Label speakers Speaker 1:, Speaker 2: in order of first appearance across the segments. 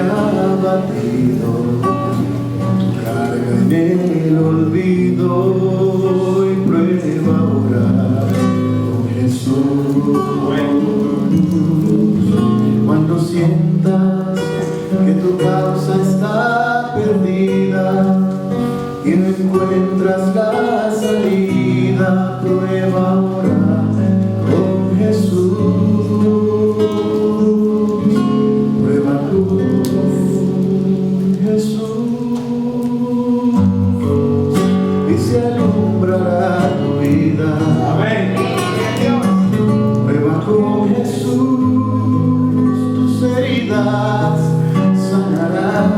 Speaker 1: abatido, tu carga en el olvido y prueba a orar con Jesús. Cuando sientas que tu causa está perdida y no encuentras la salida, prueba a orar con Jesús. Prueba con Jesús y se alumbrará tu vida. Amén. Prueba con Jesús, tus heridas sanarán.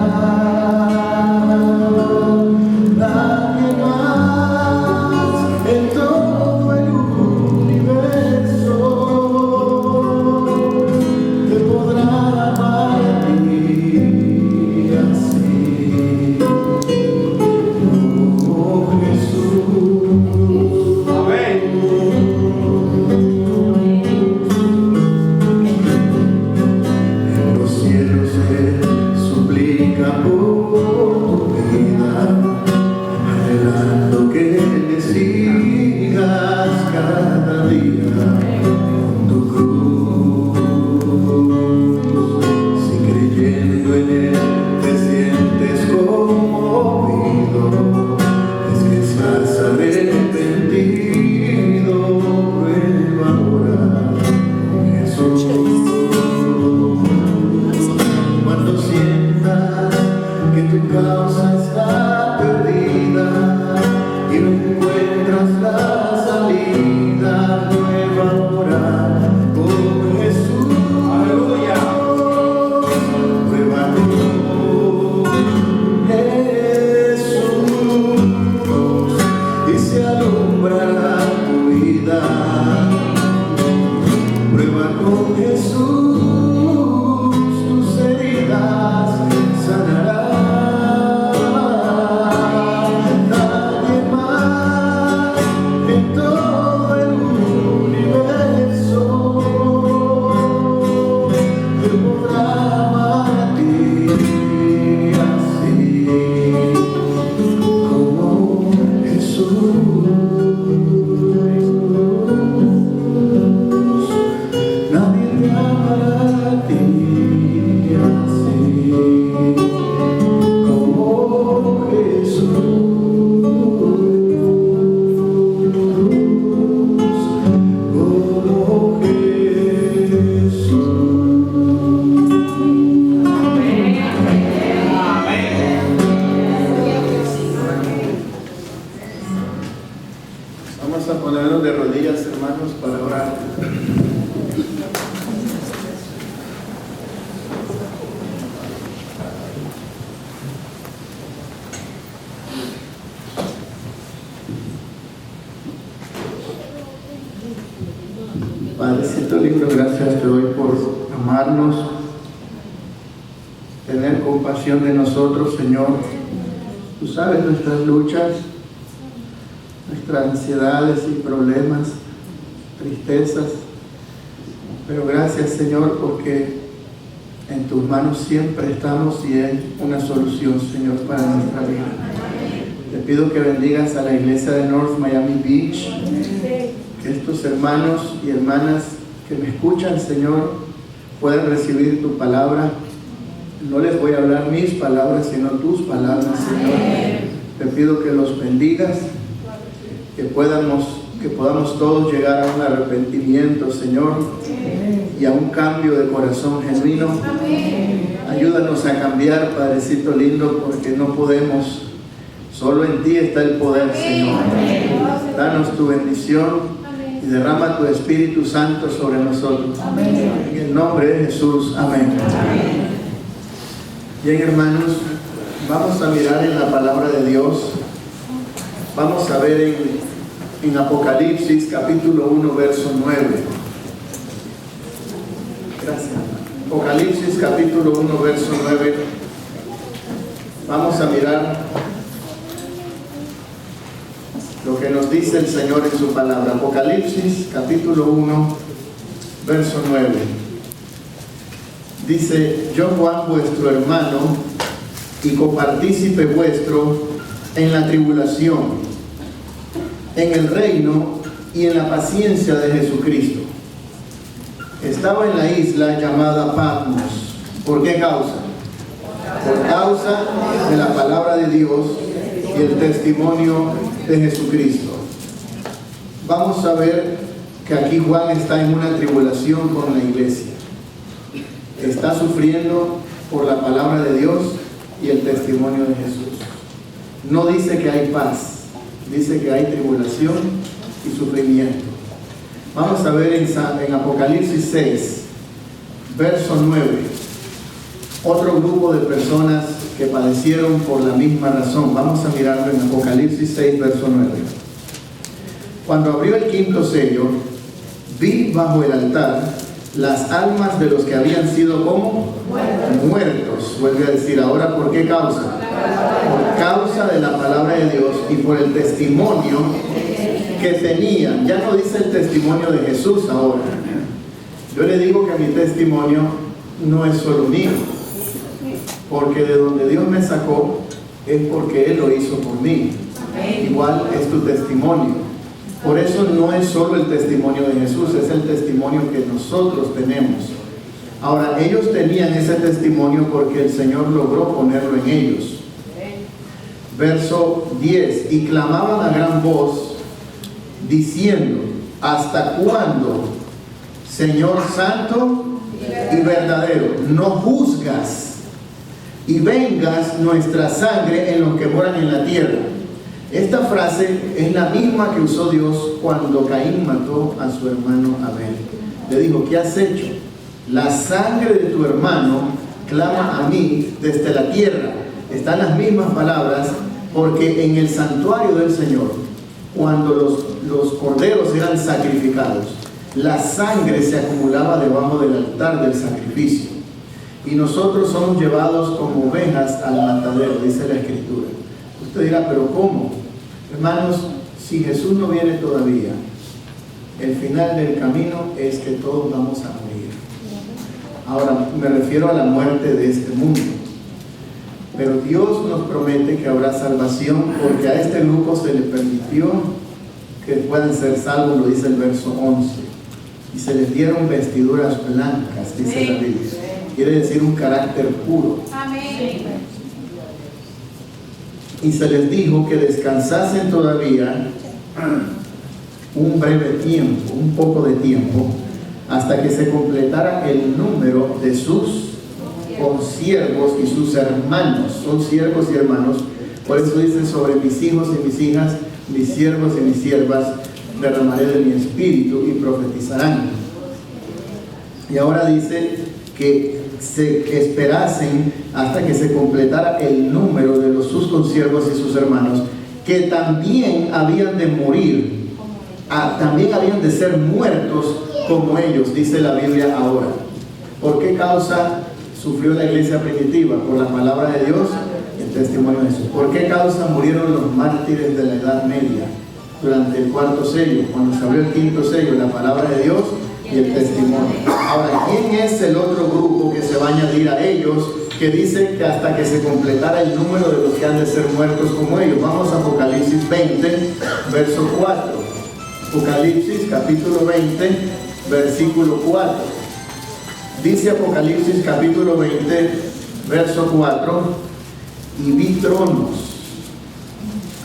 Speaker 1: Nadie más en todo el universo te podrá amar a ti así. Oh Jesús. Amén. En los cielos se suplica por tu vida, anhelando que le sigas cada día con tu cruz. Si creyendo en él te sientes conmovido, es que estás arrepentido. Prueba a orar con Jesús. Cuando sientas que tu causa está perdida y no encuentras la salida, prueba a orar con Jesús. Aleluya. Prueba con Jesús y se alumbrará tu vida. Prueba con Jesús, tus heridas sanarán. Nadie más en todo el universo te podrá amar a ti así como Jesús. Nadie te amará a ti así como Jesús. Como Jesús. Vamos a ponernos de rodillas, hermanos, para orar. Padrecito lindo, gracias te doy por amarnos, tener compasión de nosotros, Señor. Tú sabes nuestras luchas, nuestras ansiedades y problemas, tristezas, pero gracias, Señor, porque en tus manos siempre estamos y hay una solución, Señor, para nuestra vida. Te pido que bendigas a la iglesia de North Miami Beach, que estos hermanos y hermanas que me escuchan, Señor, puedan recibir tu palabra. No les voy a hablar mis palabras, sino tus palabras, Señor. Te pido que los bendigas, que podamos todos llegar a un arrepentimiento, Señor, y a un cambio de corazón genuino. Ayúdanos a cambiar, Padrecito lindo, porque no podemos. Solo en ti está el poder, Señor. Danos tu bendición y derrama tu Espíritu Santo sobre nosotros. En el nombre de Jesús. Amén. Bien, hermanos, vamos a mirar en la palabra de Dios. Vamos a ver en Apocalipsis capítulo 1, verso 9. Gracias. Apocalipsis capítulo 1, verso 9. Vamos a mirar lo que nos dice el Señor en su palabra. Apocalipsis capítulo 1, verso 9. Dice: yo Juan, vuestro hermano y copartícipe vuestro en la tribulación, en el reino y en la paciencia de Jesucristo. Estaba en la isla llamada Patmos. ¿Por qué causa? Por causa de la palabra de Dios y el testimonio de Jesucristo. Vamos a ver que aquí Juan está en una tribulación con la iglesia. Está sufriendo por la palabra de Dios y el testimonio de Jesús. No dice que hay paz, dice que hay tribulación y sufrimiento. Vamos a ver en Apocalipsis 6, verso 9, otro grupo de personas que padecieron por la misma razón. Vamos a mirarlo en Apocalipsis 6, verso 9. Cuando abrió el quinto sello, vi bajo el altar las almas de los que habían sido como muertos. Vuelve a decir ahora, ¿por qué causa? Por causa de la palabra de Dios y por el testimonio que tenían. Ya no dice el testimonio de Jesús ahora. Yo le digo que mi testimonio no es solo mío, porque de donde Dios me sacó es porque Él lo hizo por mí. Igual es tu testimonio. Por eso no es solo el testimonio de Jesús, es el testimonio que nosotros tenemos. Ahora, ellos tenían ese testimonio porque el Señor logró ponerlo en ellos. Verso 10: y clamaban a gran voz, diciendo: ¿hasta cuándo, Señor santo y verdadero, no juzgas y vengas nuestra sangre en los que moran en la tierra? Esta frase es la misma que usó Dios cuando Caín mató a su hermano Abel. Le dijo: ¿qué has hecho? La sangre de tu hermano clama a mí desde la tierra. Están las mismas palabras, porque en el santuario del Señor, cuando los corderos eran sacrificados, la sangre se acumulaba debajo del altar del sacrificio. Y nosotros somos llevados como ovejas al matadero, dice la Escritura. Usted dirá: ¿pero cómo? Hermanos, si Jesús no viene todavía, el final del camino es que todos vamos a morir. Ahora, me refiero a la muerte de este mundo. Pero Dios nos promete que habrá salvación, porque a este grupo se le permitió que puedan ser salvos, lo dice el verso 11. Y se les dieron vestiduras blancas, dice la Biblia. Quiere decir un carácter puro. Amén. Y se les dijo que descansasen todavía un breve tiempo, un poco de tiempo, hasta que se completara el número de sus consiervos y sus hermanos. Son siervos y hermanos. Por eso dice: sobre mis hijos y mis hijas, mis siervos y mis siervas, derramaré de mi espíritu y profetizarán. Y ahora dice que se esperasen hasta que se completara el número de sus consiervos y sus hermanos, que también habían de morir, también habían de ser muertos como ellos, dice la Biblia ahora. ¿Por qué causa sufrió la iglesia primitiva? Por la palabra de Dios y el testimonio de Jesús. ¿Por qué causa murieron los mártires de la Edad Media durante el cuarto sello? Cuando se abrió el quinto sello, la palabra de Dios y el testimonio. Ahora, ¿quién es el otro grupo que se va a añadir a ellos, que dice que hasta que se completara el número de los que han de ser muertos como ellos? Vamos a Apocalipsis 20, verso 4. Apocalipsis capítulo 20, versículo 4. Dice Apocalipsis capítulo 20, verso 4: y vi tronos.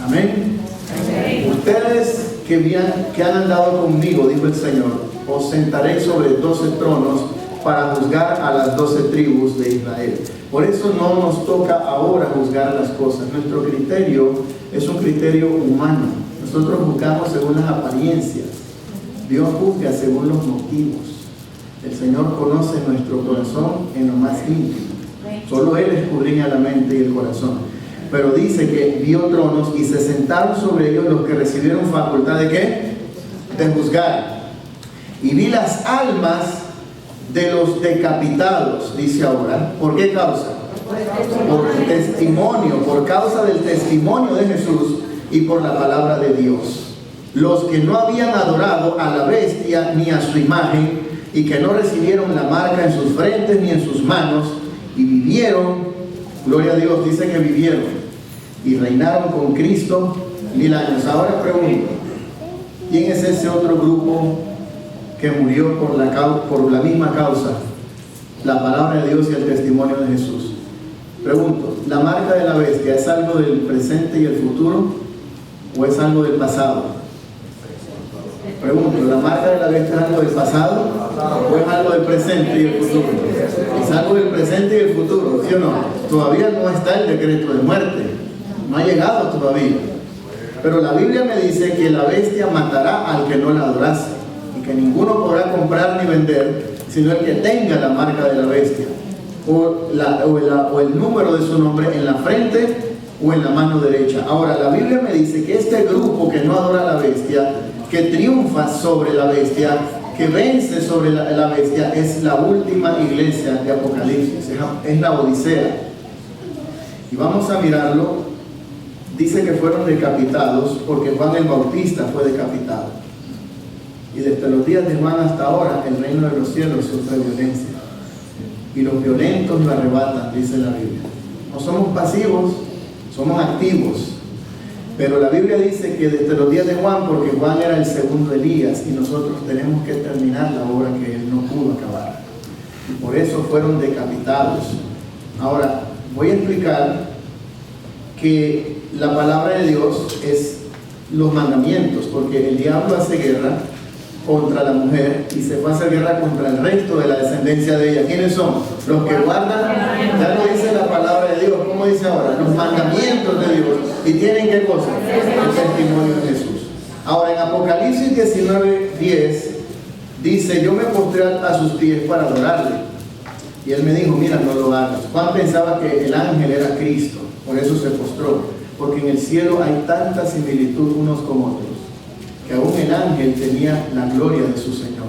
Speaker 1: Amén. Amén. Ustedes que han andado conmigo, dijo el Señor, os sentaré sobre 12 tronos para juzgar a las 12 tribus de Israel. Por eso no nos toca ahora juzgar las cosas. Nuestro criterio es un criterio humano. Nosotros juzgamos según las apariencias. Dios juzga según los motivos. El Señor conoce nuestro corazón en lo más íntimo. Solo Él escudriña la mente y el corazón. Pero dice que vio tronos y se sentaron sobre ellos los que recibieron facultad ¿de qué? De juzgar. Y vi las almas de los decapitados, dice ahora. ¿Por qué causa? Por el testimonio, por causa del testimonio de Jesús y por la palabra de Dios. Los que no habían adorado a la bestia ni a su imagen, y que no recibieron la marca en sus frentes ni en sus manos, y vivieron, gloria a Dios, dice que vivieron, y reinaron con Cristo 1000 años. Ahora pregunto, ¿quién es ese otro grupo que murió por la misma causa? La palabra de Dios y el testimonio de Jesús. Pregunto, ¿la marca de la bestia es algo del presente y el futuro o es algo del pasado? Pregunto, ¿la marca de la bestia es algo del pasado o es algo del presente y el futuro? Es algo del presente y el futuro, ¿sí o no? Todavía no está el decreto de muerte, no ha llegado todavía. Pero la Biblia me dice que la bestia matará al que no la adorase, y que ninguno podrá comprar ni vender, sino el que tenga la marca de la bestia, o el número de su nombre en la frente o en la mano derecha. Ahora, la Biblia me dice que este grupo que no adora a la bestia, que triunfa sobre la bestia, que vence sobre la bestia, es la última iglesia de Apocalipsis, es la Odisea. Y vamos a mirarlo. Dice que fueron decapitados porque Juan el Bautista fue decapitado. Y desde los días de Juan hasta ahora, el reino de los cielos sufre violencia. Y los violentos lo arrebatan, dice la Biblia. No somos pasivos, somos activos. Pero la Biblia dice que desde los días de Juan, porque Juan era el segundo Elías, y nosotros tenemos que terminar la obra que él no pudo acabar. Y por eso fueron decapitados. Ahora, voy a explicar que la palabra de Dios es los mandamientos, porque el diablo hace guerra contra la mujer y se fue a hacer guerra contra el resto de la descendencia de ella. ¿Quiénes son? Los que guardan, ya lo dice la palabra de Dios, ¿cómo dice ahora? Los mandamientos de Dios. ¿Y tienen qué cosa? El testimonio de Jesús. Ahora en Apocalipsis 19:10 dice, yo me postré a sus pies para adorarle. Y él me dijo, mira, no lo hagas. Juan pensaba que el ángel era Cristo, por eso se postró, porque en el cielo hay tanta similitud unos con otros, que aún el ángel tenía la gloria de su Señor.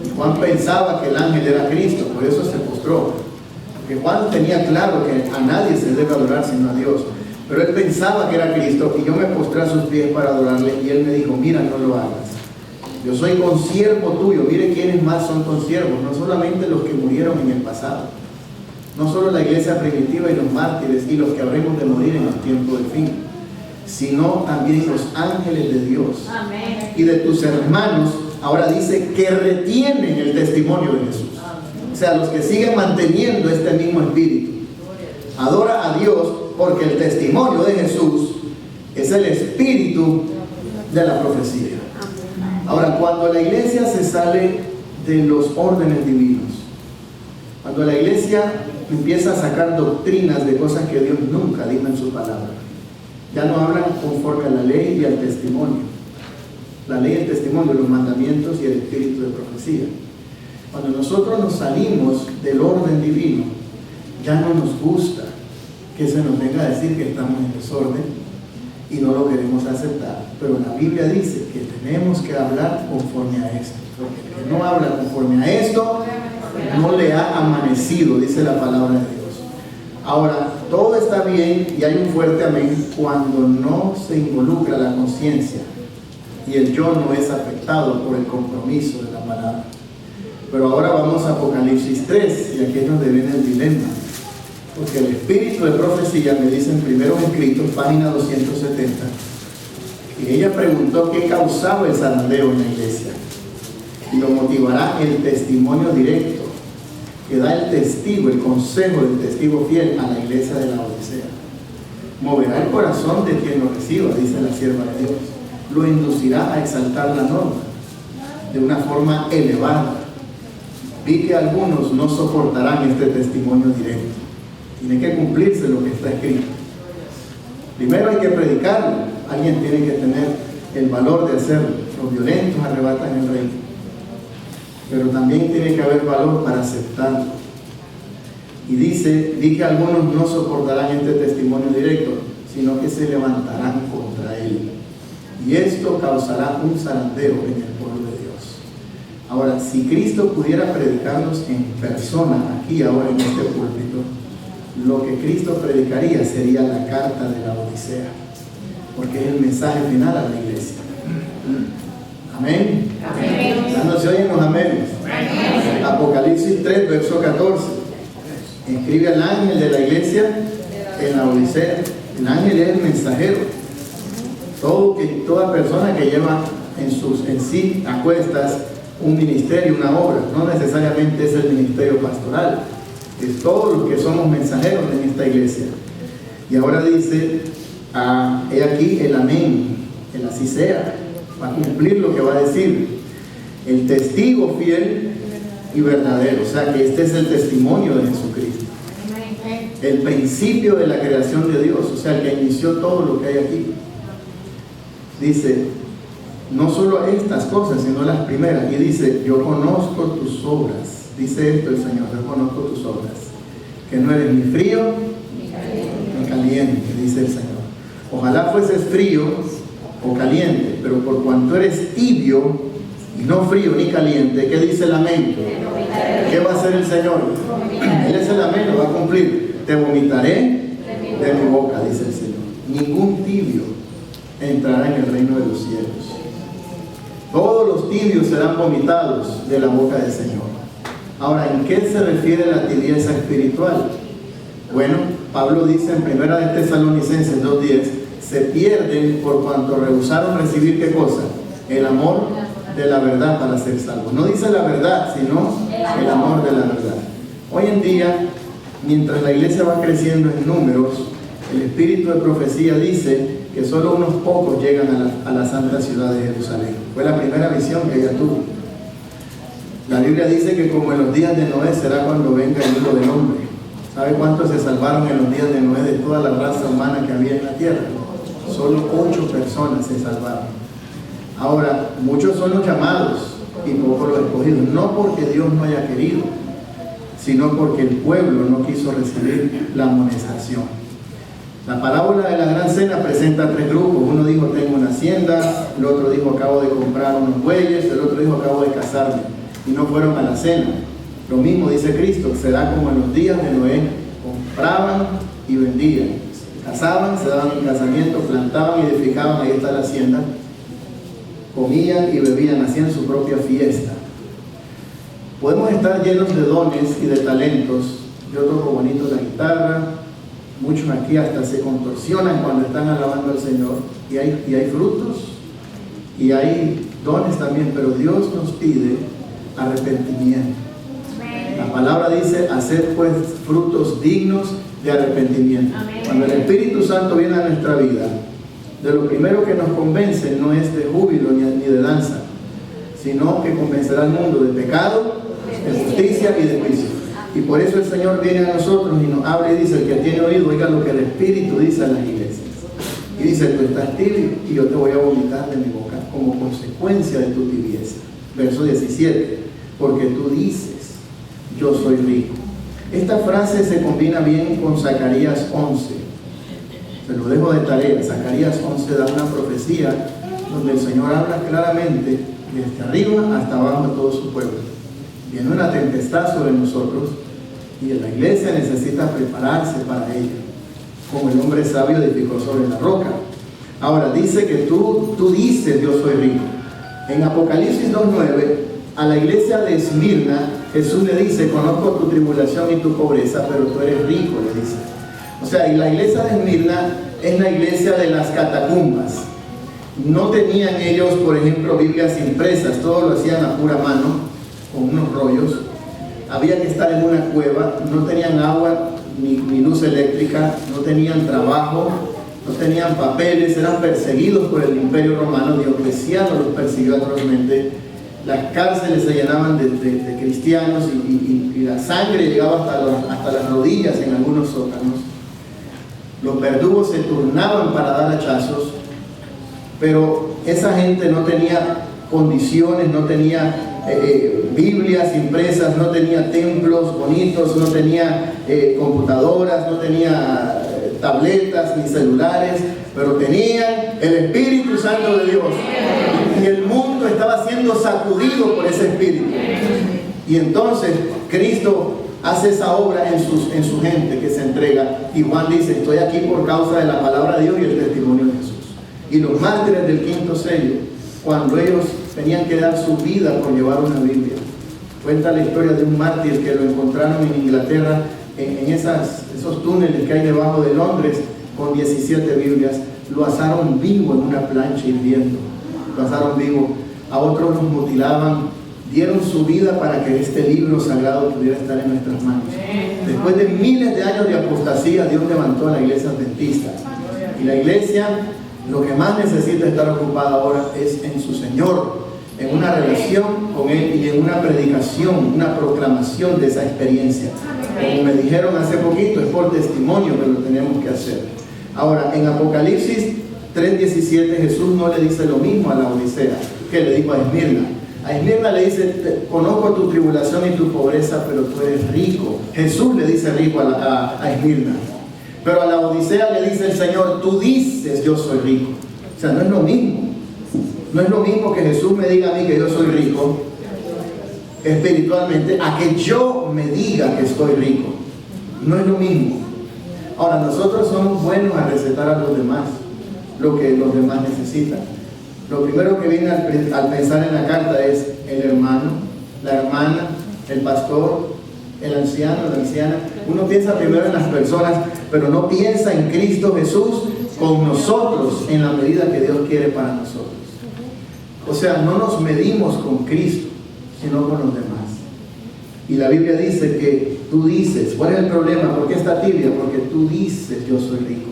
Speaker 1: Y Juan pensaba que el ángel era Cristo, por eso se postró. Porque Juan tenía claro que a nadie se debe adorar sino a Dios. Pero él pensaba que era Cristo, y yo me postré a sus pies para adorarle, y él me dijo, mira, no lo hagas. Yo soy consiervo tuyo. Mire quiénes más son consiervos, no solamente los que murieron en el pasado, no solo la iglesia primitiva y los mártires y los que habremos de morir en el tiempo del fin, sino también los ángeles de Dios. Amén. Y de tus hermanos, ahora dice que retienen el testimonio de Jesús. O sea, los que siguen manteniendo este mismo espíritu. Adora a Dios porque el testimonio de Jesús es el espíritu de la profecía. Ahora, cuando la iglesia se sale de los órdenes divinos, cuando la iglesia empieza a sacar doctrinas de cosas que Dios nunca dijo en su palabra, ya no hablan conforme a la ley y al testimonio. La ley, el testimonio, los mandamientos y el espíritu de profecía. Cuando nosotros nos salimos del orden divino, ya no nos gusta que se nos venga a decir que estamos en desorden y no lo queremos aceptar. Pero la Biblia dice que tenemos que hablar conforme a esto, porque el que no habla conforme a esto no le ha amanecido, dice la palabra de Dios. Ahora, todo está bien y hay un fuerte amén cuando no se involucra la conciencia y el yo no es afectado por el compromiso de la palabra. Pero ahora vamos a Apocalipsis 3, y aquí es donde viene el dilema. Porque el espíritu de profecía, me dice en Primeros Escritos, página 270, y ella preguntó qué causaba el zarandeo en la iglesia. Y lo motivará el testimonio directo que da el testigo, el consejo del testigo fiel a la iglesia de la Odisea. Moverá el corazón de quien lo reciba, dice la sierva de Dios. Lo inducirá a exaltar la norma de una forma elevada. Vi que algunos no soportarán este testimonio directo. Tiene que cumplirse lo que está escrito. Primero hay que predicarlo. Alguien tiene que tener el valor de hacerlo. Los violentos arrebatan el reino. Pero también tiene que haber valor para aceptarlo. Y dice, vi que algunos no soportarán este testimonio directo, sino que se levantarán contra él. Y esto causará un zarandeo en el pueblo de Dios. Ahora, si Cristo pudiera predicarnos en persona, aquí ahora en este púlpito, lo que Cristo predicaría sería la carta de la Odisea, porque es el mensaje final a la iglesia. Amén. Amén. Ya no se oyen los amenes. Apocalipsis 3, verso 14. Escribe al ángel de la iglesia en la Odisea. El ángel es el mensajero. Toda persona que lleva en sí a cuestas un ministerio, una obra, no necesariamente es el ministerio pastoral, es todos los que somos mensajeros en esta iglesia. Y ahora dice, he aquí el amén, el así sea, va a cumplir lo que va a decir, el testigo fiel y verdadero. O sea que este es el testimonio de Jesucristo, el principio de la creación de Dios, o sea, el que inició todo lo que hay aquí. Dice, no solo estas cosas, sino las primeras. Y dice, yo conozco tus obras. Dice esto el Señor, yo conozco tus obras. Que no eres ni frío ni caliente, dice el Señor. Ojalá fueses frío o caliente, pero por cuanto eres tibio y no frío ni caliente, ¿qué dice el amén? ¿Qué va a hacer el Señor? Él es el amén, lo va a cumplir. Te vomitaré de mi boca, dice el Señor. Ningún tibio entrará en el reino de los cielos. Todos los tibios serán vomitados de la boca del Señor. Ahora, ¿en qué se refiere la tibieza espiritual? Bueno, Pablo dice en 1 Tesalonicenses 2:10, se pierden por cuanto rehusaron recibir ¿qué cosa? El amor de la verdad para ser salvos. No dice la verdad, sino el amor de la verdad. Hoy en día, mientras la iglesia va creciendo en números, el espíritu de profecía dice que solo unos pocos llegan a la santa ciudad de Jerusalén. Fue la primera visión que ella tuvo. La Biblia dice que como en los días de Noé será cuando venga el Hijo del Hombre. ¿Sabe cuántos se salvaron en los días de Noé de toda la raza humana que había en la tierra? Solo 8 personas se salvaron. Ahora, muchos son los llamados y pocos los escogidos. No porque Dios no haya querido, sino porque el pueblo no quiso recibir la amonestación. La parábola de la gran cena presenta 3 grupos. Uno dijo, tengo una hacienda. El otro dijo, acabo de comprar unos bueyes. El otro dijo, acabo de casarme. Y no fueron a la cena. Lo mismo dice Cristo, será como en los días de Noé. Compraban y vendían. Casaban, se daban un casamiento, plantaban y edificaban, ahí está la hacienda. Comían y bebían, hacían su propia fiesta. Podemos estar llenos de dones y de talentos. Yo toco bonito la guitarra. Muchos aquí hasta se contorsionan cuando están alabando al Señor. Y hay frutos y hay dones también, pero Dios nos pide arrepentimiento. La palabra dice, hacer pues frutos dignos de arrepentimiento. Cuando el Espíritu Santo viene a nuestra vida, de lo primero que nos convence no es de júbilo ni de danza, sino que convencerá al mundo de pecado, de justicia y de juicio. Y por eso el Señor viene a nosotros y nos habla y dice, el que tiene oído, oiga lo que el Espíritu dice a las iglesias. Y dice, tú estás tibio y yo te voy a vomitar de mi boca como consecuencia de tu tibieza. Verso 17, porque tú dices, yo soy rico. Esta frase se combina bien con Zacarías 11. Se lo dejo de tarea. Zacarías 11 da una profecía donde el Señor habla claramente desde arriba hasta abajo de todo su pueblo. Viene una tempestad sobre nosotros y la iglesia necesita prepararse para ella, como el hombre sabio edificó sobre la roca. Ahora dice que tú dices, yo soy rico. En Apocalipsis 2:9, a la iglesia de Esmirna, Jesús le dice, conozco tu tribulación y tu pobreza, pero tú eres rico, le dice. O sea, y la iglesia de Esmirna es la iglesia de las catacumbas. No tenían ellos, por ejemplo, Biblias impresas, todo lo hacían a pura mano, con unos rollos. Había que estar en una cueva, no tenían agua ni luz eléctrica, no tenían trabajo, no tenían papeles, eran perseguidos por el Imperio Romano. Diocleciano los persiguió atrozmente. Las cárceles se llenaban de cristianos y la sangre llegaba hasta las rodillas en algunos sótanos. Los verdugos se turnaban para dar hachazos, pero esa gente no tenía condiciones, no tenía Biblias impresas, no tenía templos bonitos, no tenía computadoras, no tenía tabletas ni celulares, pero tenían el Espíritu Santo de Dios. Y el mundo estaba siendo sacudido por ese Espíritu. Y entonces Cristo hace esa obra en su gente que se entrega. Y Juan dice, estoy aquí por causa de la palabra de Dios y el testimonio de Jesús. Y los mártires del quinto sello, cuando ellos tenían que dar su vida por llevar una Biblia, Cuenta la historia de un mártir que lo encontraron en Inglaterra, en esos túneles que hay debajo de Londres, con 17 Biblias. Lo asaron vivo en una plancha hirviendo. Lo asaron vivo. A otros los mutilaban. Dieron su vida para que este libro sagrado pudiera estar en nuestras manos. Después de miles de años de apostasía, Dios levantó a la iglesia adventista. Y la iglesia, lo que más necesita estar ocupada ahora es en su Señor, en una relación con Él y en una predicación, una proclamación de esa experiencia. Como me dijeron hace poquito, es por testimonio que lo tenemos que hacer. Ahora, en Apocalipsis 3:17, Jesús no le dice lo mismo a la Odisea que le dijo a Esmirna. A Esmirna le dice, conozco tu tribulación y tu pobreza, pero tú eres rico. Jesús le dice rico a Esmirna. Pero a la Odisea le dice el Señor, tú dices yo soy rico. O sea, no es lo mismo. No es lo mismo que Jesús me diga a mí que yo soy rico espiritualmente, a que yo me diga que estoy rico. No es lo mismo. Ahora, nosotros somos buenos a recetar a los demás lo que los demás necesitan. Lo primero que viene al pensar en la carta es el hermano, la hermana, el pastor, el anciano, la anciana. Uno piensa primero en las personas, pero no piensa en Cristo Jesús con nosotros en la medida que Dios quiere para nosotros. O sea, no nos medimos con Cristo, sino con los demás. Y la Biblia dice que tú dices, ¿cuál es el problema? ¿Por qué está tibia? Porque tú dices, yo soy rico,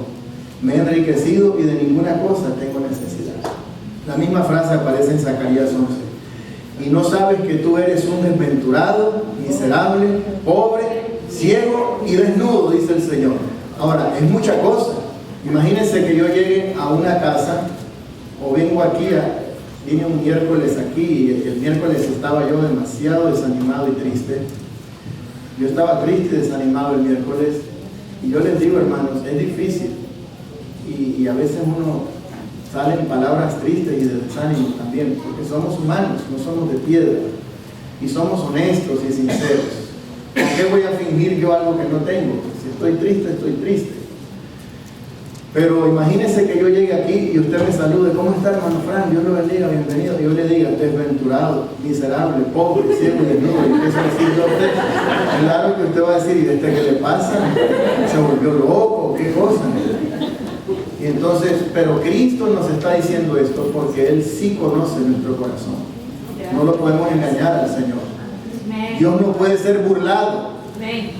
Speaker 1: me he enriquecido y de ninguna cosa tengo necesidad. La misma frase aparece en Zacarías 11. Y no sabes que tú eres un desventurado, miserable, pobre, ciego y desnudo, dice el Señor. Ahora, es mucha cosa. Imagínense que yo llegue a una casa, o vengo aquí, vine un miércoles aquí, y el miércoles estaba yo demasiado desanimado y triste. Yo estaba triste y desanimado el miércoles, y yo les digo, hermanos, es difícil. Y a veces uno salen palabras tristes y de desánimo también, porque somos humanos, no somos de piedra, y somos honestos y sinceros. ¿Por qué voy a fingir yo algo que no tengo? Si estoy triste, estoy triste. Pero imagínese que yo llegue aquí y usted me salude, ¿cómo está, hermano Fran? Dios lo bendiga, bienvenido. Y yo le diga, desventurado, miserable, pobre, ciego y desnudo. Y empiezo a decirle a usted, claro que usted va a decir, ¿y este qué le pasa? ¿Se volvió loco? ¿Qué cosa? Y entonces, pero Cristo nos está diciendo esto porque Él sí conoce nuestro corazón. No lo podemos engañar al Señor. Dios no puede ser burlado.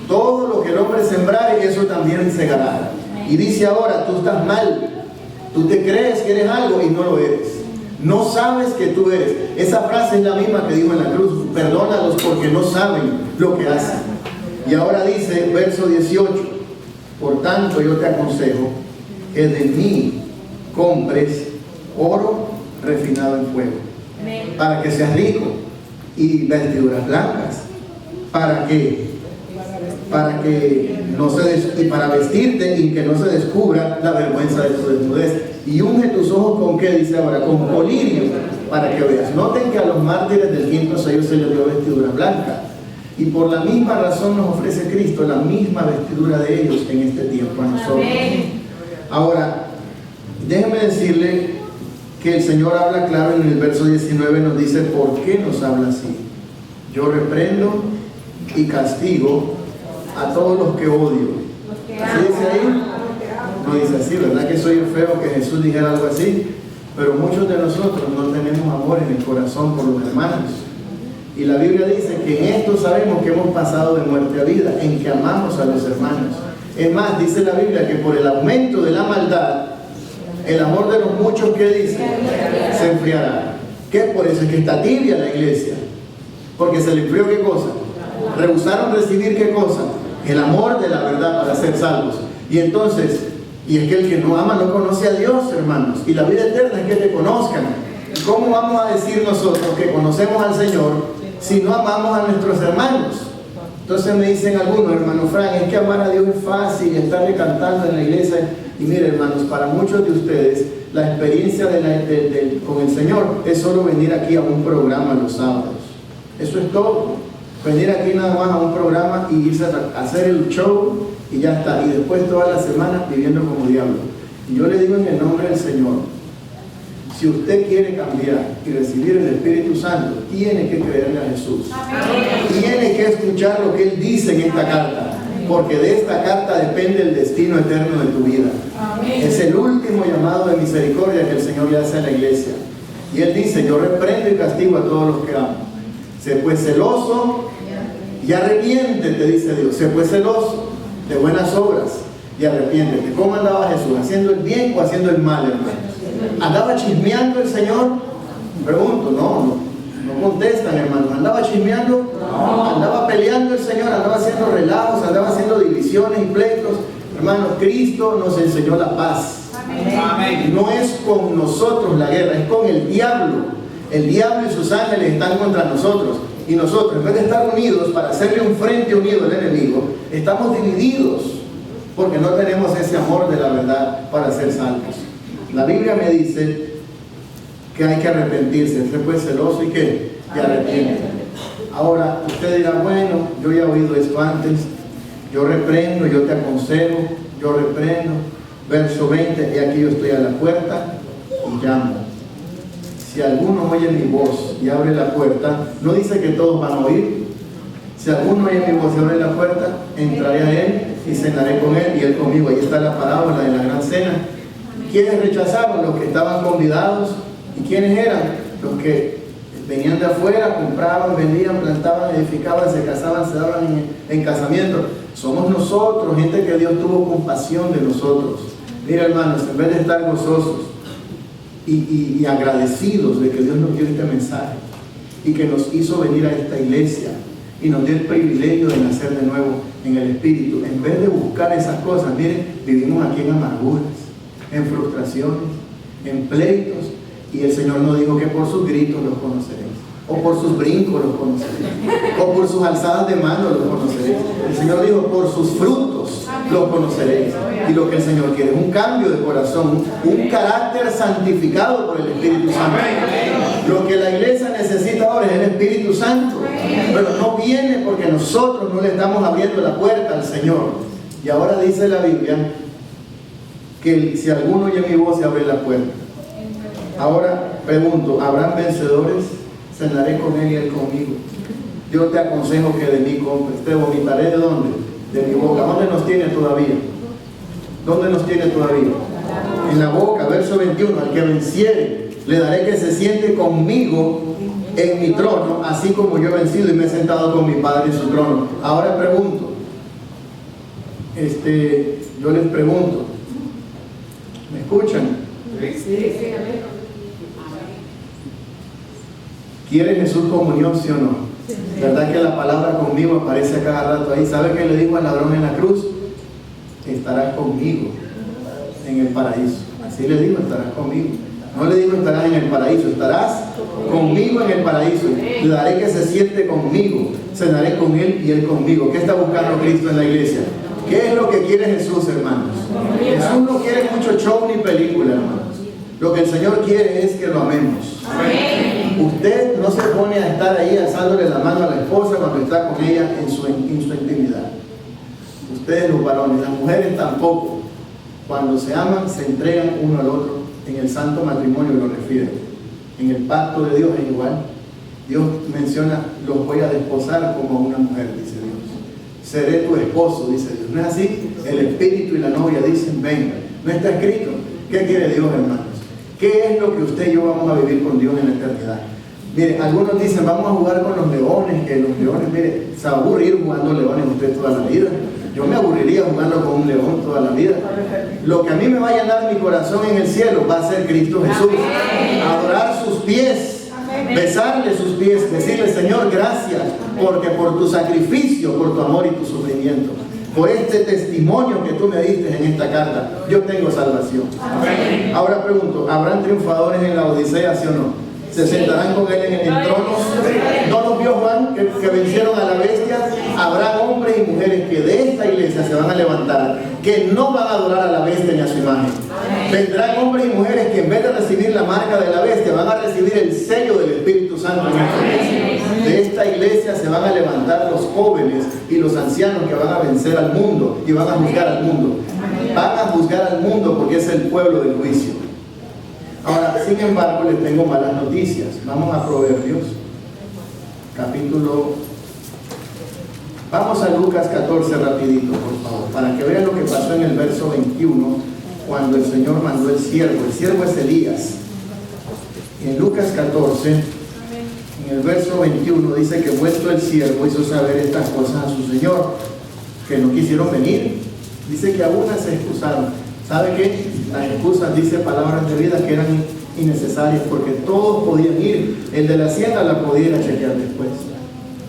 Speaker 1: Todo lo que el hombre sembrare, eso también segará. Y dice ahora, tú estás mal. Tú te crees que eres algo y no lo eres. No sabes que tú eres. Esa frase es la misma que dijo en la cruz. Perdónalos porque no saben lo que hacen. Y ahora dice, verso 18. Por tanto, yo te aconsejo que de mí compres oro refinado en fuego, para que seas rico, y vestiduras blancas, para vestirte y que no se descubra la vergüenza de tu desnudez, y unge tus ojos con qué, dice ahora, con colirio, para que veas. Noten que a los mártires del quinto sello se les dio vestidura blanca, y por la misma razón nos ofrece Cristo la misma vestidura de ellos en este tiempo a nosotros. Ahora, déjeme decirle que el Señor habla claro en el verso 19, nos dice por qué nos habla así. Yo reprendo y castigo a todos los que odio. ¿Así dice ahí? No dice así, ¿verdad que soy feo que Jesús dijera algo así? Pero muchos de nosotros no tenemos amor en el corazón por los hermanos. Y la Biblia dice que en esto sabemos que hemos pasado de muerte a vida, en que amamos a los hermanos. Es más, dice la Biblia que por el aumento de la maldad, el amor de los muchos, ¿qué dice? Se enfriará. ¿Qué? Por eso es que está tibia la iglesia. Porque se le enfrió, ¿qué cosa? Rehusaron recibir, ¿qué cosa? El amor de la verdad para ser salvos. Y entonces, y es que el que no ama no conoce a Dios, hermanos. Y la vida eterna es que te conozcan. ¿Cómo vamos a decir nosotros que conocemos al Señor si no amamos a nuestros hermanos? Entonces me dicen algunos, hermano Frank, es que amar a Dios es fácil, estarle cantando en la iglesia. Y mire, hermanos, para muchos de ustedes, la experiencia con el Señor es solo venir aquí a un programa los sábados. Eso es todo. Venir aquí nada más a un programa y irse a hacer el show y ya está. Y después toda la semana viviendo como diablo. Y yo le digo en el nombre del Señor, Si usted quiere cambiar y recibir el Espíritu Santo, tiene que creerle a Jesús. Tiene que escuchar lo que Él dice en esta carta, porque de esta carta depende el destino eterno de tu vida. Es el último llamado de misericordia que el Señor le hace a la iglesia. Y Él dice: yo reprendo y castigo a todos los que amo. Sé pues celoso y arrepiéntete, dice Dios. Sé pues celoso de buenas obras y arrepiéntete. ¿Cómo andaba Jesús? ¿Haciendo el bien o haciendo el mal, hermanos? ¿Andaba chismeando el Señor? Pregunto. No contestan, hermanos. ¿Andaba chismeando? ¿Andaba peleando el Señor? ¿Andaba haciendo relajos? ¿Andaba haciendo divisiones y pleitos? Hermanos, Cristo nos enseñó la paz. Amén. No es con nosotros la guerra, es con el diablo. El diablo y sus ángeles están contra nosotros. Y nosotros, en vez de estar unidos para hacerle un frente unido al enemigo, estamos divididos porque no tenemos ese amor de la verdad para ser salvos. La Biblia me dice que hay que arrepentirse. Ser pues celoso y arrepiéntete. Ahora, usted dirá: bueno, yo ya he oído esto antes. Yo reprendo, yo te aconsejo, yo reprendo. Verso 20: y aquí yo estoy a la puerta y llamo. Si alguno oye mi voz y abre la puerta, no dice que todos van a oír. Si alguno oye mi voz y abre la puerta, entraré a él y cenaré con él y él conmigo. Ahí está la parábola de la gran cena. ¿Quiénes rechazaron? Los que estaban convidados. ¿Y quiénes eran? Los que venían de afuera, compraban, vendían, plantaban, edificaban, se casaban, se daban en casamiento. Somos nosotros, gente que Dios tuvo compasión de nosotros. Mira, hermanos, en vez de estar gozosos y agradecidos de que Dios nos dio este mensaje y que nos hizo venir a esta iglesia y nos dio el privilegio de nacer de nuevo en el Espíritu, en vez de buscar esas cosas, miren, vivimos aquí en amarguras, en frustraciones, en pleitos, y el Señor nos dijo que por sus gritos los conoceréis, o por sus brincos los conoceréis, o por sus alzadas de mano los conoceréis. El Señor dijo: por sus frutos los conoceréis. Y lo que el Señor quiere es un cambio de corazón, un carácter santificado por el Espíritu Santo. Lo que la iglesia necesita ahora es el Espíritu Santo, pero no viene porque nosotros no le estamos abriendo la puerta al Señor. Y ahora dice la Biblia que si alguno oye mi voz, se abre la puerta. Ahora pregunto: ¿habrán vencedores? Cenaré con él y él conmigo. Yo te aconsejo que de mí compres. Te vomitaré ¿de dónde? De mi boca. ¿Dónde nos tiene todavía? ¿Dónde nos tiene todavía? En la boca. Verso 21: al que venciere, le daré que se siente conmigo en mi trono, así como yo he vencido y me he sentado con mi Padre en su trono. Ahora pregunto, yo les pregunto, ¿me escuchan? Sí. ¿Quiere Jesús comunión, sí o no? Sí. ¿Verdad que la palabra conmigo aparece a cada rato ahí? ¿Sabe qué le dijo al ladrón en la cruz? Estarás conmigo en el paraíso. Así le digo: estarás conmigo. No le digo estarás en el paraíso, estarás conmigo en el paraíso. Le daré que se siente conmigo, cenaré con él y él conmigo. ¿Qué está buscando Cristo en la iglesia? ¿Qué es lo que quiere Jesús, hermanos? Jesús no quiere mucho show ni película, hermanos. Lo que el Señor quiere es que lo amemos. Usted no se pone a estar ahí alzándole la mano a la esposa cuando está con ella en su intimidad. Ustedes, los varones, las mujeres tampoco. Cuando se aman, se entregan uno al otro. En el santo matrimonio lo refiere. En el pacto de Dios es igual. Dios menciona: los voy a desposar como a una mujer, dice Dios. Seré tu esposo, dice Dios. ¿No es así? El espíritu y la novia dicen: venga. ¿No está escrito? ¿Qué quiere Dios, hermanos? ¿Qué es lo que usted y yo vamos a vivir con Dios en la eternidad? Mire, algunos dicen: vamos a jugar con los leones, que los leones, mire, se va a aburrir jugando leones usted toda la vida. Yo me aburriría jugando con un león toda la vida. Lo que a mí me va a llenar mi corazón en el cielo va a ser Cristo Jesús. Adorar sus pies, besarle sus pies, decirle: Señor, gracias, porque por tu sacrificio, por tu amor y tu sufrimiento, por este testimonio que tú me diste en esta carta, yo tengo salvación. Ahora pregunto: ¿habrán triunfadores en la Odisea, sí o no? ¿Se sentarán con él en el trono? ¿No los vio Juan que vencieron a la bestia? Habrá hombres y mujeres que de esta iglesia se van a levantar, que no van a adorar a la bestia ni a su imagen. Vendrán hombres y mujeres que en vez de recibir la marca de la bestia, van a recibir el sello del Espíritu Santo en esta iglesia. De esta iglesia se van a levantar los jóvenes y los ancianos que van a vencer al mundo y van a juzgar al mundo. Van a juzgar al mundo porque es el pueblo del juicio. Ahora, sin embargo, les tengo malas noticias. Vamos a Proverbios, Vamos a Lucas 14 rapidito, por favor, para que vean lo que pasó en el verso 21, cuando el Señor mandó el siervo. El siervo es Elías. En Lucas 14, en el verso 21, dice que vuelto el siervo hizo saber estas cosas a su señor, que no quisieron venir. Dice que algunas se excusaron. ¿Sabe qué? Las excusas, dice palabras de vida, que eran innecesarias, porque todos podían ir. El de la hacienda la podía ir a chequear después,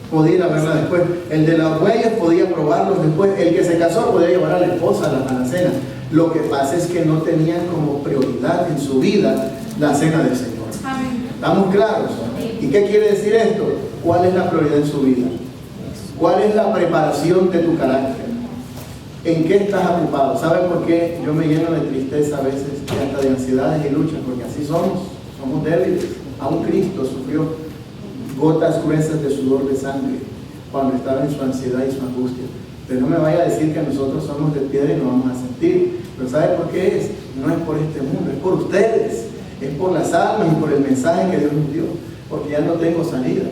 Speaker 1: podía ir a verla después. El de los bueyes podía probarlos después. El que se casó podía llevar a la esposa a la cena. Lo que pasa es que no tenían como prioridad en su vida la cena del Señor. ¿Estamos claros? ¿Y qué quiere decir esto? ¿Cuál es la prioridad en su vida? ¿Cuál es la preparación de tu carácter? ¿En qué estás ocupado? ¿Sabe por qué yo me lleno de tristeza a veces y hasta de ansiedades y luchas? Porque así somos débiles. Aún Cristo sufrió gotas gruesas de sudor de sangre cuando estaba en su ansiedad y su angustia. Pero no me vaya a decir que nosotros somos de piedra y no vamos a sentir. Pero ¿sabe por qué es? No es por este mundo, es por ustedes. Es por las almas y por el mensaje que Dios nos dio. Porque ya no tengo salida.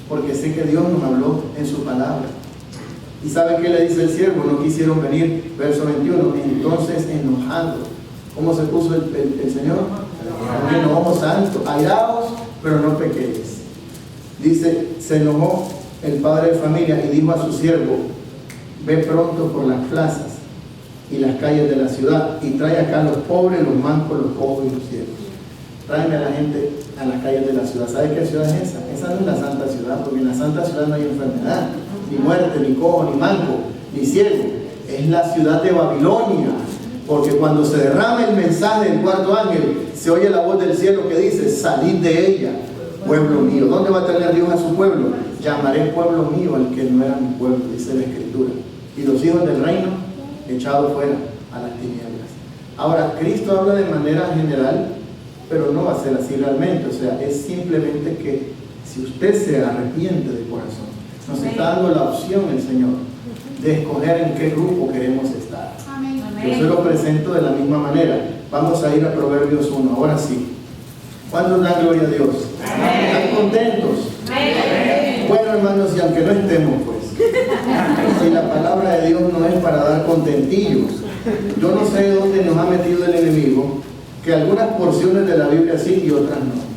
Speaker 1: Porque sé que Dios nos habló en su palabra. ¿Y sabe qué le dice el siervo? No quisieron venir. Verso 21. Entonces enojado. ¿Cómo se puso el Señor? Un enojo santo. Airaos, pero no pequéis. Dice, se enojó el padre de familia y dijo a su siervo: ve pronto por las plazas y las calles de la ciudad y trae acá a los pobres, los mancos, los cojos y los ciegos. Tráeme a la gente a las calles de la ciudad. ¿Sabe qué ciudad es esa? Esa no es la santa ciudad, porque en la santa ciudad no hay enfermedad, ni muerte, ni cojo, ni manco, ni ciego. Es la ciudad de Babilonia, porque cuando se derrama el mensaje del cuarto ángel, se oye la voz del cielo que dice: salid de ella, pueblo mío. ¿Dónde va a tener Dios a su pueblo? Llamaré pueblo mío al que no era mi pueblo, dice la Escritura. Y los hijos del reino echados fuera a las tinieblas. Ahora, Cristo habla de manera general, pero no va a ser así realmente. O sea, es simplemente que si usted se arrepiente de corazón, nos está dando la opción el Señor de escoger en qué grupo queremos estar. Yo se lo presento de la misma manera. Vamos a ir a Proverbios 1, ahora sí. ¿Cuántos dan gloria a Dios? ¿Están contentos? Bueno, hermanos, y aunque no estemos, pues, si la palabra de Dios no es para dar contentillos, yo no sé dónde nos ha metido el enemigo, que algunas porciones de la Biblia sí y otras no.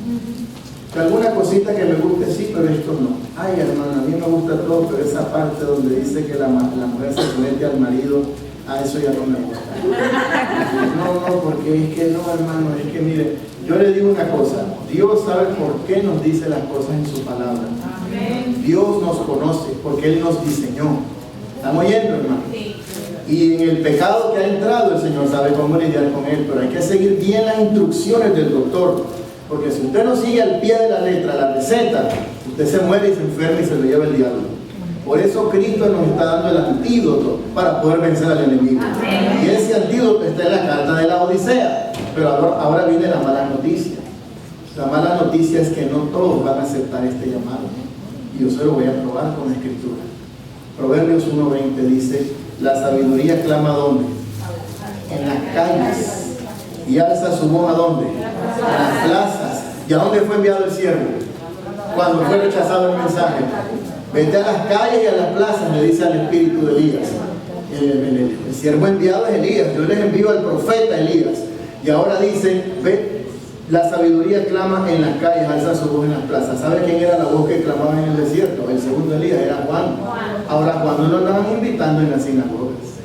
Speaker 1: Que alguna cosita que me guste sí, pero esto no. Ay, hermano, a mí me gusta todo, pero esa parte donde dice que la mujer se somete al marido, a eso ya no me gusta. No, porque es que no, hermano, es que mire, yo le digo una cosa: Dios sabe por qué nos dice las cosas en su palabra. Dios nos conoce porque Él nos diseñó. ¿Estamos oyendo, hermano? Sí. Y en el pecado que ha entrado, el Señor sabe cómo lidiar con él, pero hay que seguir bien las instrucciones del doctor, porque si usted no sigue al pie de la letra la receta, usted se muere y se enferma y se lo lleva el diablo. Por eso Cristo nos está dando el antídoto para poder vencer al enemigo. Y ese antídoto está en la carta de la Odisea. Pero ahora viene la mala noticia. La mala noticia es que no todos van a aceptar este llamado. Y yo se lo voy a probar con la Escritura. Proverbios 1:20 dice: la sabiduría clama ¿dónde? En las calles. Y alza su voz ¿a dónde? En las plazas. ¿Y a dónde fue enviado el siervo? Cuando fue rechazado el mensaje. Vete a las calles y a las plazas, le dice al espíritu de Elías. El siervo enviado es Elías. Yo les envío al profeta Elías. Y ahora dice: ve, la sabiduría clama en las calles, alza su voz en las plazas. ¿Sabe quién era la voz que clamaba en el desierto? El segundo Elías era Juan. Ahora, Juan lo andaban invitando en las sinagogas.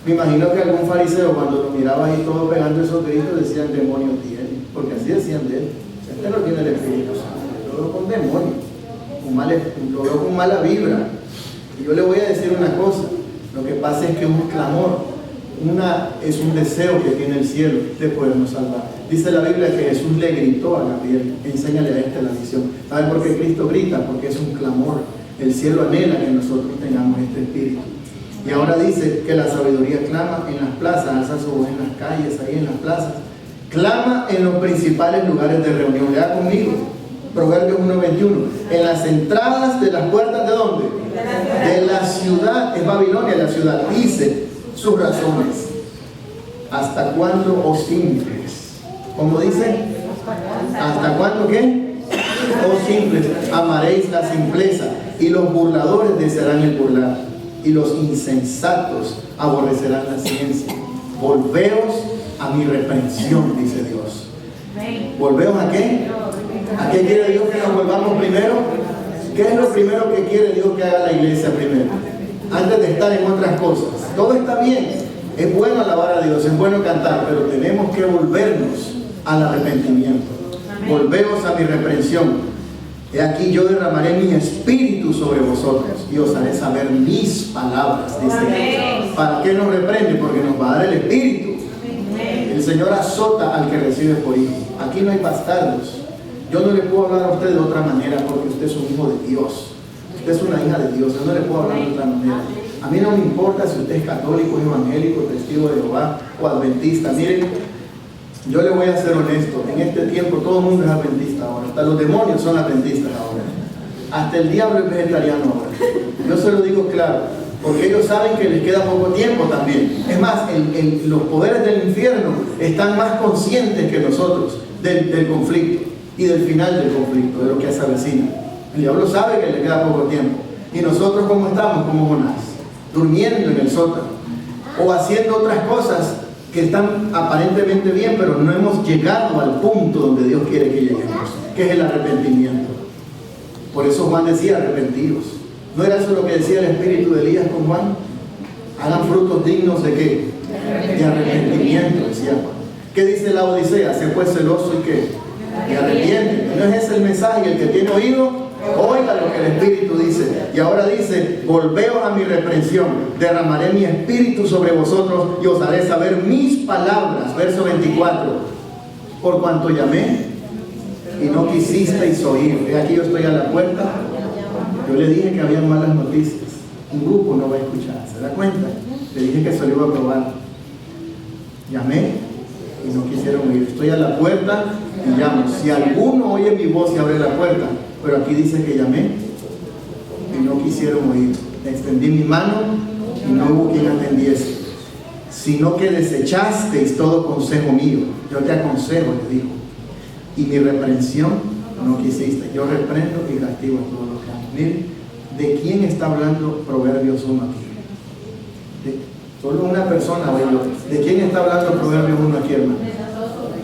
Speaker 1: Me imagino que algún fariseo, cuando lo miraba ahí todo pegando esos gritos, decían: demonio tiene. Porque así decían de él: este no tiene el Espíritu Santo, lo veo con demonio, lo veo con mala vibra. Y yo le voy a decir una cosa: lo que pasa es que un clamor, es un deseo que tiene el cielo de podernos salvar. Dice la Biblia que Jesús le gritó a Gabriel: enséñale a este la visión. ¿Saben por qué Cristo grita? Porque es un clamor. El cielo anhela que nosotros tengamos este espíritu. Y ahora dice que la sabiduría clama en las plazas, alza su voz en las calles, ahí en las plazas. Clama en los principales lugares de reunión. Lea conmigo Proverbios 1:21. En las entradas de las puertas, ¿de dónde? De la ciudad. Es Babilonia la ciudad. Dice sus razones: ¿hasta cuándo, oh simples? Como dice, ¿Hasta cuándo qué? Oh simples, amaréis la simpleza, y los burladores desearán el burlar, y los insensatos aborrecerán la ciencia. Volveos a mi reprensión, dice Dios. ¿Volveos a qué? ¿A qué quiere Dios que nos volvamos primero? ¿Qué es lo primero que quiere Dios que haga la iglesia primero? Antes de estar en otras cosas. Todo está bien. Es bueno alabar a Dios, es bueno cantar, pero tenemos que volvernos al arrepentimiento. Volveos a mi reprensión. He aquí yo derramaré mi espíritu sobre vosotros y os haré saber mis palabras, dice Dios. ¿Para qué nos reprende? Porque nos va a dar el espíritu. El Señor azota al que recibe por hijo. Aquí no hay bastardos. Yo no le puedo hablar a usted de otra manera porque usted es un hijo de Dios. Usted es una hija de Dios. Yo no le puedo hablar de otra manera. A mí no me importa si usted es católico, evangélico, testigo de Jehová o adventista. Miren, yo le voy a ser honesto. En este tiempo todo el mundo es adventista ahora. Hasta los demonios son adventistas ahora. Hasta el diablo es vegetariano ahora. Yo se lo digo claro, porque ellos saben que les queda poco tiempo también. Es más, los poderes del infierno están más conscientes que nosotros del conflicto y del final del conflicto, de lo que se avecina. El diablo sabe que le queda poco tiempo. Y nosotros, ¿cómo estamos? Como Jonás, durmiendo en el sótano o haciendo otras cosas que están aparentemente bien, pero no hemos llegado al punto donde Dios quiere que lleguemos, que es el arrepentimiento. Por eso Juan decía, arrepentidos. ¿No era eso lo que decía el espíritu de Elías con Juan? Hagan frutos dignos de ¿qué? De arrepentimiento, decía Juan. ¿Qué dice la Odisea? Se fue celoso y ¿qué? Y arrepiente. ¿No es ese el mensaje? Y el que tiene oído, oiga lo que el Espíritu dice. Y ahora dice, volveos a mi reprensión, derramaré mi espíritu sobre vosotros y os haré saber mis palabras. Verso 24. Por cuanto llamé y no quisisteis oír. Ve, aquí yo estoy a la puerta. Yo le dije que había malas noticias. Un grupo no va a escuchar. ¿Se da cuenta? Le dije que se lo iba a probar. Llamé y no quisieron oír. Estoy a la puerta y llamo. Si alguno oye mi voz y abre la puerta, pero aquí dice que llamé y no quisieron oír. Extendí mi mano y no hubo quien atendiese, sino que desechasteis todo consejo mío. Yo te aconsejo, le dijo, y mi reprensión no quisiste. Yo reprendo y castigo a todos los que aman. Miren, ¿de quién está hablando Proverbios 1 aquí? Solo una persona oílo. ¿De quién está hablando Proverbios 1 aquí, hermano?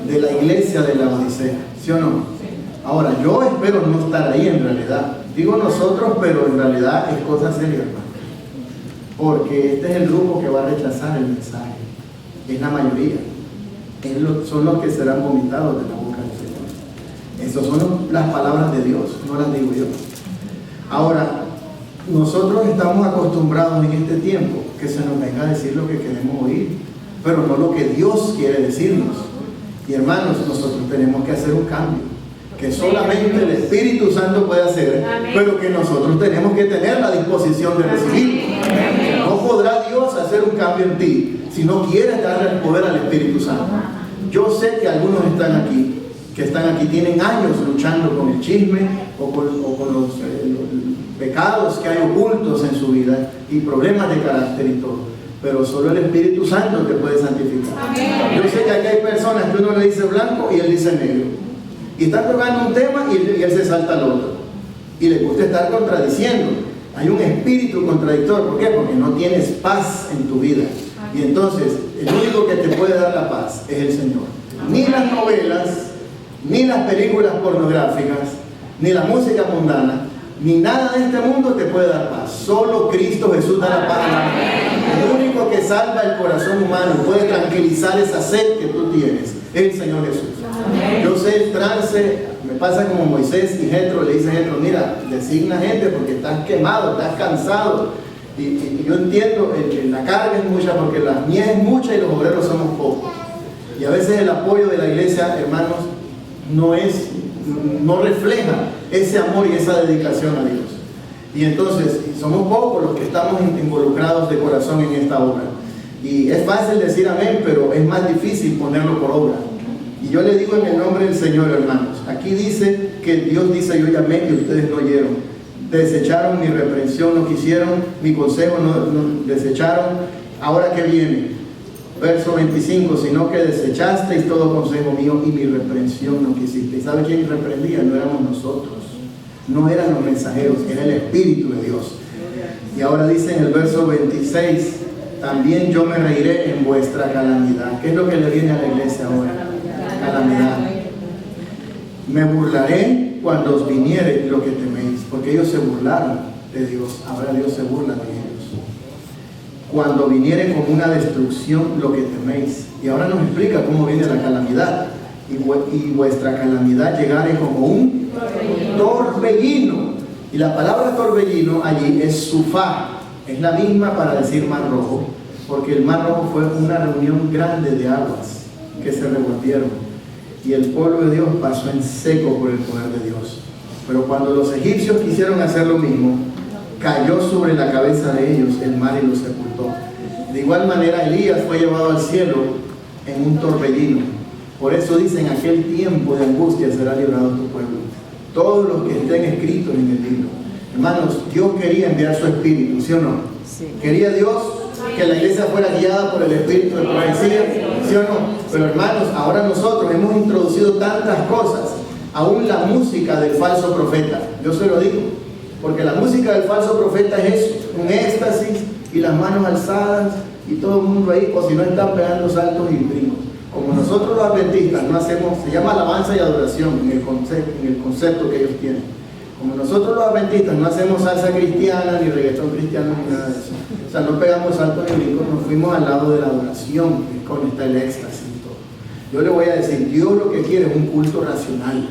Speaker 1: De la iglesia de la Odisea, ¿sí o no? Ahora, yo espero no estar ahí en realidad. Digo nosotros, pero en realidad es cosa seria, hermano. Porque este es el grupo que va a rechazar el mensaje. Es la mayoría. Son los que serán vomitados de la boca del Señor. Esas son las palabras de Dios, no las digo yo. Ahora, nosotros estamos acostumbrados en este tiempo que se nos venga a decir lo que queremos oír, pero no lo que Dios quiere decirnos. Y hermanos, nosotros tenemos que hacer un cambio, que solamente el Espíritu Santo puede hacer, pero que nosotros tenemos que tener la disposición de recibir. No podrá Dios hacer un cambio en ti si no quieres darle el poder al Espíritu Santo. Yo sé que algunos que están aquí, tienen años luchando con el chisme o con los pecados que hay ocultos en su vida y problemas de carácter y todo. Pero solo el Espíritu Santo te puede santificar. Yo sé que aquí hay personas que uno le dice blanco y él dice negro. Y están tocando un tema y él se salta al otro. Y le gusta estar contradiciendo. Hay un espíritu contradictor. ¿Por qué? Porque no tienes paz en tu vida. Y entonces, el único que te puede dar la paz es el Señor. Ni las novelas, ni las películas pornográficas, ni la música mundana, ni nada de este mundo te puede dar paz. Solo Cristo Jesús da la paz. El único que salva el corazón humano, puede tranquilizar esa sed que tú tienes, es el Señor Jesús. Yo sé el trance, me pasa como Moisés y Jetro, le dice a Jetro, mira, designa gente porque estás quemado, estás cansado. Y yo entiendo que la carga es mucha porque la mies es mucha y los obreros somos pocos. Y a veces el apoyo de la iglesia, hermanos, no refleja ese amor y esa dedicación a Dios. Y entonces somos pocos los que estamos involucrados de corazón en esta obra. Y es fácil decir amén, pero es más difícil ponerlo por obra. Y yo le digo en el nombre del Señor, hermanos, aquí dice que Dios dice, yo llamé y ustedes no oyeron. Desecharon mi reprensión, no quisieron, mi consejo no desecharon. Ahora, ¿qué viene? Verso 25, sino que desechasteis todo consejo mío y mi reprensión no quisisteis. ¿Sabe quién reprendía? No éramos nosotros, no eran los mensajeros, era el Espíritu de Dios. Y ahora dice en el verso 26, también yo me reiré en vuestra calamidad. ¿Qué es lo que le viene a la iglesia ahora? Calamidad. Me burlaré cuando os viniere lo que teméis, porque ellos se burlaron de Dios, ahora Dios se burla de ellos. Cuando viniere como una destrucción lo que teméis. Y ahora nos explica cómo viene la calamidad. Y vuestra calamidad llegare como un torbellino. Y la palabra torbellino allí es sufá, es la misma para decir mar rojo, porque el mar rojo fue una reunión grande de aguas que se revolvieron y el pueblo de Dios pasó en seco por el poder de Dios. Pero cuando los egipcios quisieron hacer lo mismo, cayó sobre la cabeza de ellos el mar y los sepultó. De igual manera Elías fue llevado al cielo en un torbellino. Por eso dice, en aquel tiempo de angustia será librado tu pueblo. Todos los que estén escritos en el libro. Hermanos, Dios quería enviar su Espíritu, ¿sí o no? Sí. ¿Quería Dios que la iglesia fuera guiada por el Espíritu de profecía? ¿Sí o no? Pero hermanos, ahora nosotros hemos introducido tantas cosas, aún la música del falso profeta. Yo se lo digo, porque la música del falso profeta es eso, un éxtasis y las manos alzadas y todo el mundo ahí, o si no están pegando saltos y brincos. Como nosotros los adventistas no hacemos, se llama alabanza y adoración en el concepto que ellos tienen. Como nosotros los adventistas no hacemos salsa cristiana, ni reggaetón cristiano, ni nada de eso. O sea, no pegamos saltos ni brincos, nos fuimos al lado de la adoración, que es con está el éxtasis y todo. Yo le voy a decir, Dios lo que quiere es un culto racional.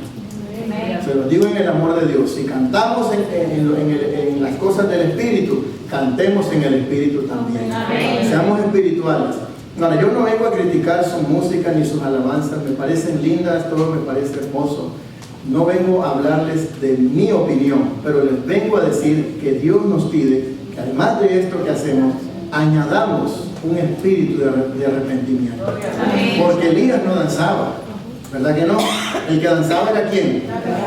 Speaker 1: Se lo digo en el amor de Dios. Si cantamos en las cosas del Espíritu, cantemos en el Espíritu también. Seamos espirituales. Ahora, yo no vengo a criticar su música ni sus alabanzas, me parecen lindas, todo me parece hermoso. No vengo a hablarles de mi opinión, pero les vengo a decir que Dios nos pide que además de esto que hacemos, añadamos un espíritu de arrepentimiento. Porque Elías no danzaba, ¿verdad que no? El que danzaba era ¿quién?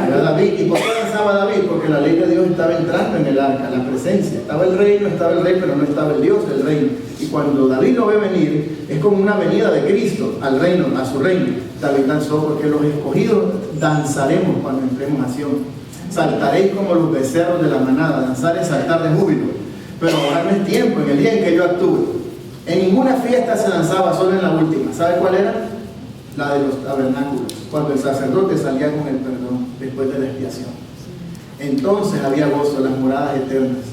Speaker 1: Era David. ¿Y por qué danzaba David? Porque la ley de Dios estaba entrando en el arca, la presencia. Estaba el rey, pero no estaba el Dios del reino. Y cuando David lo ve venir, es como una venida de Cristo al reino, a su reino. David danzó, porque los escogidos danzaremos cuando entremos a Sion. Saltaréis como los becerros de la manada. Danzar es saltar de júbilo. Pero ahora no es tiempo, en el día en que yo actúe. En ninguna fiesta se danzaba, solo en la última. ¿Sabe cuál era? La de los tabernáculos, cuando el sacerdote salía con el perdón después de la expiación. Entonces había gozo, las moradas eternas.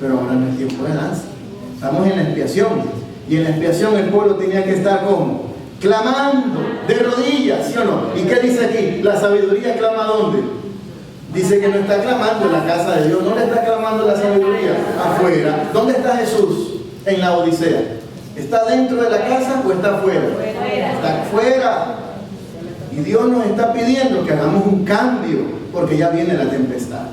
Speaker 1: Pero ahora no es tiempo de danza. Estamos en la expiación. Y en la expiación el pueblo tenía que estar como clamando, de rodillas, ¿sí o no? ¿Y qué dice aquí? La sabiduría clama ¿dónde? Dice que no está clamando en la casa de Dios. ¿Dónde está clamando la sabiduría? Afuera. ¿Dónde está Jesús? En la Odisea. ¿Está dentro de la casa o está afuera? Está afuera. Y Dios nos está pidiendo que hagamos un cambio, porque ya viene la tempestad.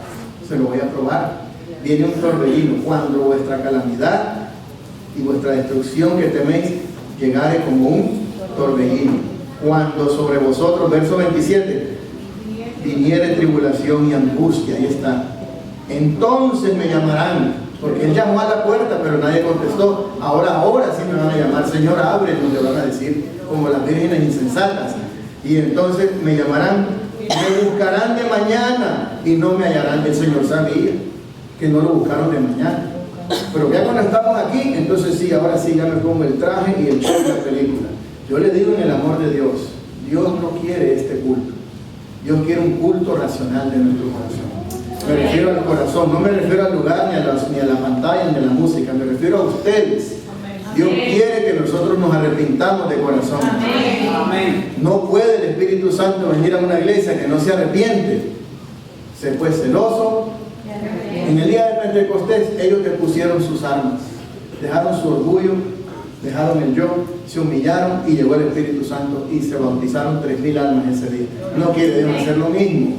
Speaker 1: Se lo voy a probar. Viene un torbellino. Cuando vuestra calamidad y vuestra destrucción que teméis llegare como un torbellino. Cuando sobre vosotros, verso 27, viniere tribulación y angustia, ahí está. Entonces me llamarán. Porque él llamó a la puerta, pero nadie contestó. Ahora sí me van a llamar, Señor, ábrenos, le van a decir, como las vírgenes insensatas. Y entonces me llamarán, me buscarán de mañana y no me hallarán. El Señor sabía que no lo buscaron de mañana. Pero ya cuando estamos aquí, entonces sí, ahora sí ya me pongo el traje y el show de la película. Yo le digo en el amor de Dios, Dios no quiere este culto. Dios quiere un culto racional de nuestro corazón. Me refiero al corazón, no me refiero al lugar, ni a la pantalla, ni a la música, me refiero a ustedes. Dios quiere que nosotros nos arrepintamos de corazón. Amén. No puede el Espíritu Santo venir a una iglesia que no se arrepiente. Se fue celoso. En el día de Pentecostés, ellos te pusieron sus armas, dejaron su orgullo, dejaron el yo, se humillaron y llegó el Espíritu Santo y se bautizaron 3,000 almas ese día. No quiere Dios hacer lo mismo.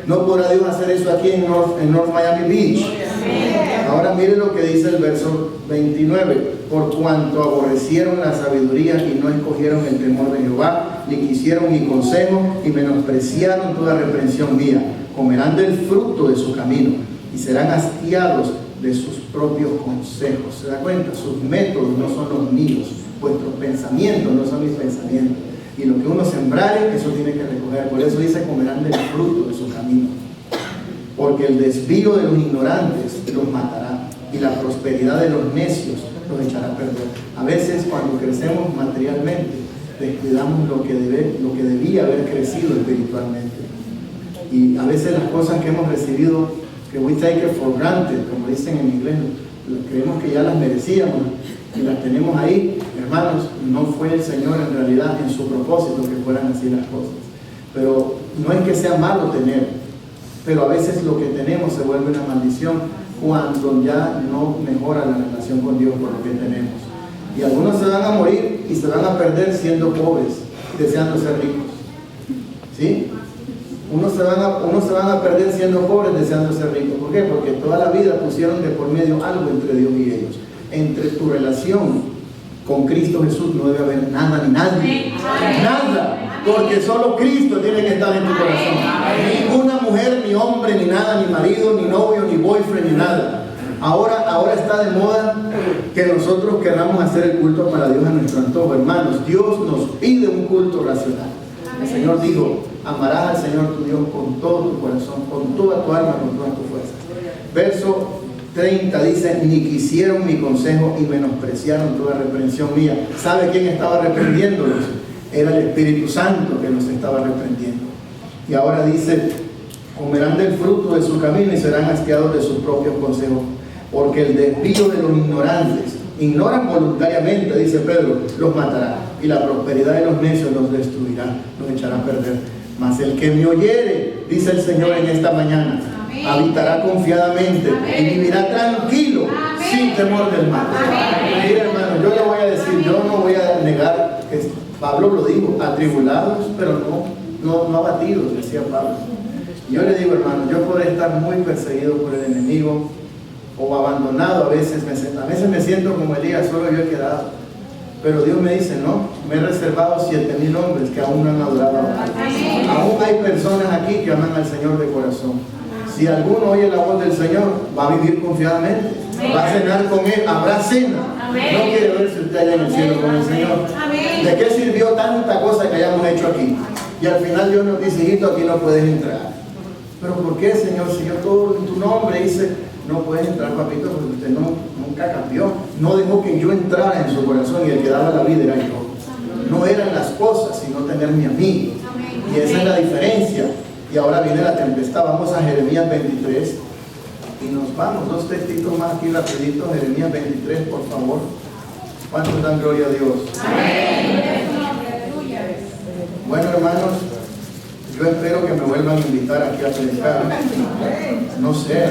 Speaker 1: No podrá Dios hacer eso aquí en North Miami Beach. Ahora mire lo que dice el verso 29. Por cuanto aborrecieron la sabiduría y no escogieron el temor de Jehová, ni quisieron mi consejo y menospreciaron toda reprensión mía, comerán del fruto de su camino y serán hastiados de sus propios consejos. ¿Se da cuenta? Sus métodos no son los míos, vuestros pensamientos no son mis pensamientos. Y lo que uno sembrare, eso tiene que recoger. Por eso dice, comerán del fruto de su camino. Porque el desvío de los ignorantes los matará, y la prosperidad de los necios los echará a perder. A veces, cuando crecemos materialmente, descuidamos lo que debía haber crecido espiritualmente. Y a veces las cosas que hemos recibido, que we take it for granted, como dicen en inglés, creemos que ya las merecíamos y las tenemos ahí. Hermanos, no fue el Señor en realidad en su propósito que fueran así las cosas. Pero no es que sea malo tener, pero a veces lo que tenemos se vuelve una maldición cuando ya no mejora la relación con Dios por lo que tenemos. Y algunos se van a morir y se van a perder siendo pobres, deseando ser ricos. ¿Sí? Unos se van a perder siendo pobres, deseando ser ricos. ¿Por qué? Porque toda la vida pusieron de por medio algo entre Dios y ellos. Entre tu relación con Cristo Jesús no debe haber nada ni nadie. Nada. Porque solo Cristo tiene que estar en tu corazón. Ninguna mujer, ni hombre, ni nada, ni marido, ni novio, ni boyfriend, ni nada. Ahora está de moda que nosotros queramos hacer el culto para Dios a nuestro antojo. Hermanos, Dios nos pide un culto racional. El Señor dijo, amarás al Señor tu Dios con todo tu corazón, con toda tu alma, con todas tus fuerzas. Verso 30 dice, ni quisieron mi consejo y menospreciaron toda reprensión mía. ¿Sabe quién estaba reprendiéndolos? Era el Espíritu Santo que nos estaba reprendiendo. Y ahora dice, comerán del fruto de su camino y serán hastiados de sus propios consejos. Porque el desvío de los ignorantes, ignoran voluntariamente, dice Pedro, los matará. Y la prosperidad de los necios los destruirá, los echará a perder. Mas el que me oyere, dice el Señor en esta mañana, habitará confiadamente y vivirá tranquilo, sin temor del mal. Mira, hermano, yo le voy a decir, yo no voy a negar que Pablo lo dijo, atribulados, pero no abatidos, decía Pablo. Yo le digo, hermano, yo podré estar muy perseguido por el enemigo o abandonado a veces me siento como Elías, solo yo he quedado. Pero Dios me dice, no, me he reservado 7,000 hombres que aún no han adorado a Dios. Aún hay personas aquí que aman al Señor de corazón. Si alguno oye la voz del Señor, va a vivir confiadamente, va a cenar con Él, habrá cena. No quiere ver si usted allá en el cielo con el Señor. ¿De qué sirvió tanta cosa que hayamos hecho aquí? Y al final Dios nos dice, hijito, aquí no puedes entrar. ¿Pero por qué, Señor? Si yo todo en tu nombre hice, no puedes entrar, papito, porque usted nunca cambió. No dejó que yo entrara en su corazón y el que daba la vida era yo. No eran las cosas, sino tenerme a mí. Y esa es la diferencia. Y ahora viene la tempestad. Vamos a Jeremías 23 y nos vamos. 2 textitos más aquí rapidito. Jeremías 23, por favor. ¿Cuántos dan gloria a Dios? Amén. Bueno, hermanos, yo espero que me vuelvan a invitar aquí a predicar. No sé,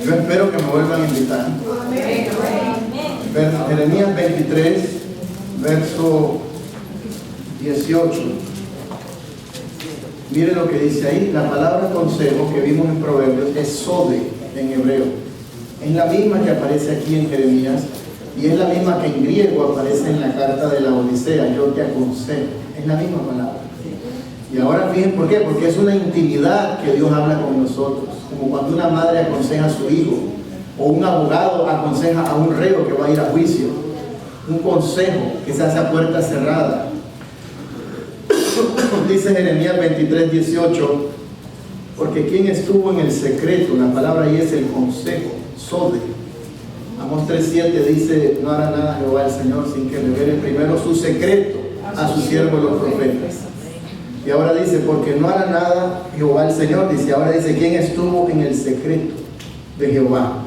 Speaker 1: yo espero que me vuelvan a invitar. Jeremías 23, verso 18. Mire lo que dice ahí. La palabra consejo que vimos en Proverbios es sode en hebreo. Es la misma que aparece aquí en Jeremías y es la misma que en griego aparece en la carta de la Odisea. Yo te aconsejo. Es la misma palabra. Y ahora fíjense por qué. Porque es una intimidad que Dios habla con nosotros. Como cuando una madre aconseja a su hijo o un abogado aconseja a un reo que va a ir a juicio. Un consejo que se hace a puerta cerrada. Dice Jeremías 23, 18, porque quien estuvo en el secreto, la palabra ahí es el consejo, sode. Amos 3:7 dice, no hará nada Jehová el Señor sin que revele primero su secreto a sus siervos los profetas. Y ahora dice, porque no hará nada Jehová el Señor, dice, ahora dice, ¿quién estuvo en el secreto de Jehová?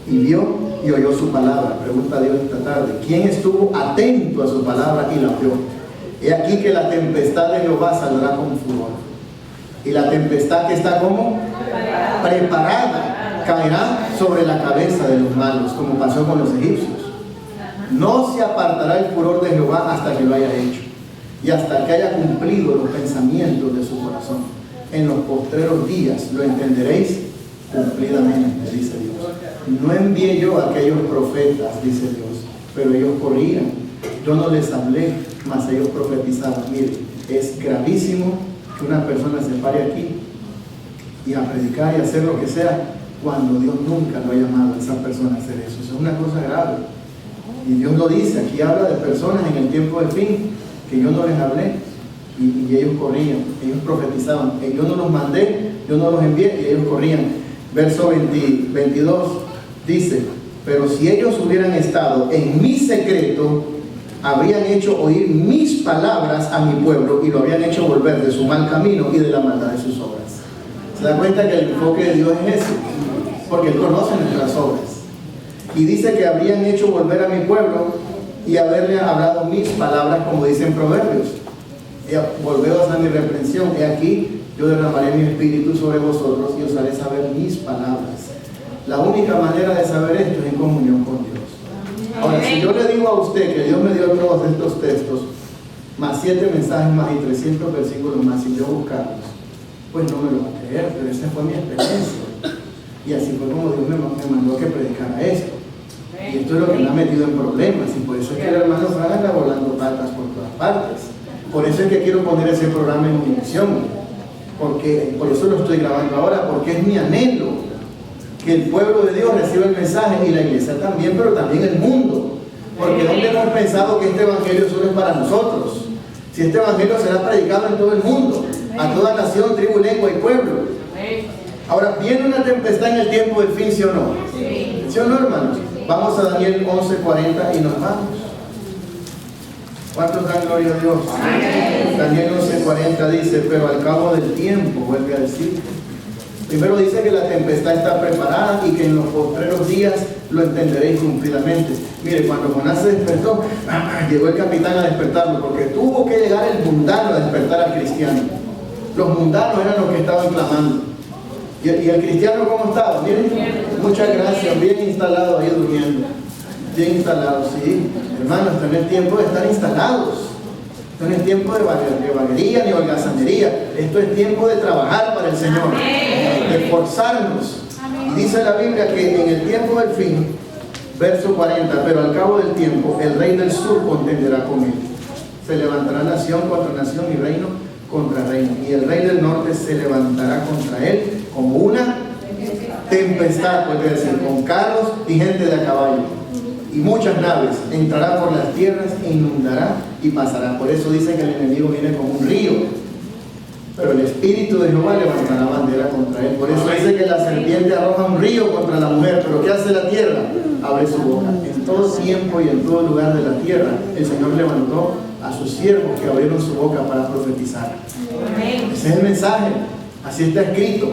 Speaker 1: Y vio y oyó su palabra. Pregunta a Dios esta tarde, ¿quién estuvo atento a su palabra y la oyó? He aquí que la tempestad de Jehová saldrá con furor. Y la tempestad que está como preparada caerá sobre la cabeza de los malos, como pasó con los egipcios. No se apartará el furor de Jehová hasta que lo haya hecho y hasta que haya cumplido los pensamientos de su corazón. En los postreros días lo entenderéis cumplidamente, dice Dios. No envié yo a aquellos profetas, dice Dios, pero ellos corrían. Yo no les hablé, mas ellos profetizaban. Mire, es gravísimo que una persona se pare aquí y a predicar y a hacer lo que sea, cuando Dios nunca lo ha llamado a esa persona a hacer eso. Eso es una cosa grave. Y Dios lo dice, aquí habla de personas en el tiempo del fin, que yo no les hablé, y ellos corrían, ellos profetizaban, yo no los mandé, yo no los envié, y ellos corrían. Verso 22 dice: pero si ellos hubieran estado en mi secreto, habrían hecho oír mis palabras a mi pueblo y lo habrían hecho volver de su mal camino y de la maldad de sus obras. ¿Se da cuenta que el enfoque de Dios es ese? Porque Él conoce nuestras obras. Y dice que habrían hecho volver a mi pueblo y haberle hablado mis palabras, como dicen Proverbios. Volveos a mi reprensión, he aquí, yo derramaré mi espíritu sobre vosotros y os haré saber mis palabras. La única manera de saber esto es en comunión con Dios. Ahora, si yo le digo a usted que Dios me dio todos estos textos, más 7 mensajes más y 300 versículos más, y yo buscarlos, pues no me lo va a creer, pero esa fue mi experiencia. Y así fue como Dios me mandó que predicara esto. Y esto es lo que me ha metido en problemas, y por eso es que el hermano Fran anda volando patas por todas partes. Por eso es que quiero poner ese programa en emisión, porque por eso lo estoy grabando ahora, porque es mi anhelo que el pueblo de Dios reciba el mensaje, y la iglesia también, pero también el mundo. Porque ¿dónde hemos pensado que este evangelio solo es para nosotros? Si este evangelio será predicado en todo el mundo, a toda nación, tribu, lengua y pueblo. Ahora, ¿viene una tempestad en el tiempo del fin, sí o no? ¿Sí o no, hermanos? Vamos a Daniel 11:40 y nos vamos. ¿Cuántos dan gloria a Dios? Daniel 11:40 dice: pero al cabo del tiempo, vuelve a decir. Primero dice que la tempestad está preparada y que en los postreros días lo entenderéis cumplidamente. Mire, cuando Jonás se despertó, llegó el capitán a despertarlo, porque tuvo que llegar el mundano a despertar al cristiano. Los mundanos eran los que estaban clamando. ¿Y el cristiano cómo estaba? Miren, muchas gracias, bien instalado ahí durmiendo. Bien instalado, sí. Hermanos, esto no es tiempo de estar instalados. Esto no es tiempo de vaguería ni holgazanería. Esto es tiempo de trabajar para el Señor, de esforzarnos. Y dice la Biblia que en el tiempo del fin, verso 40, pero al cabo del tiempo, el rey del sur contenderá con él. Se levantará nación contra nación y reino contra reino. Y el rey del norte se levantará contra él como una tempestad, puede decir, con carros y gente de a caballo. Y muchas naves, entrará por las tierras, e inundará y pasará. Por eso dice que el enemigo viene como un río, pero el Espíritu de Jehová levantará bandera contra él. Por eso dice que la serpiente arroja un río contra la mujer, pero ¿qué hace la tierra? Abre su boca. En todo tiempo y en todo lugar de la tierra, el Señor levantó a sus siervos que abrieron su boca para profetizar. Ese es el mensaje, así está escrito.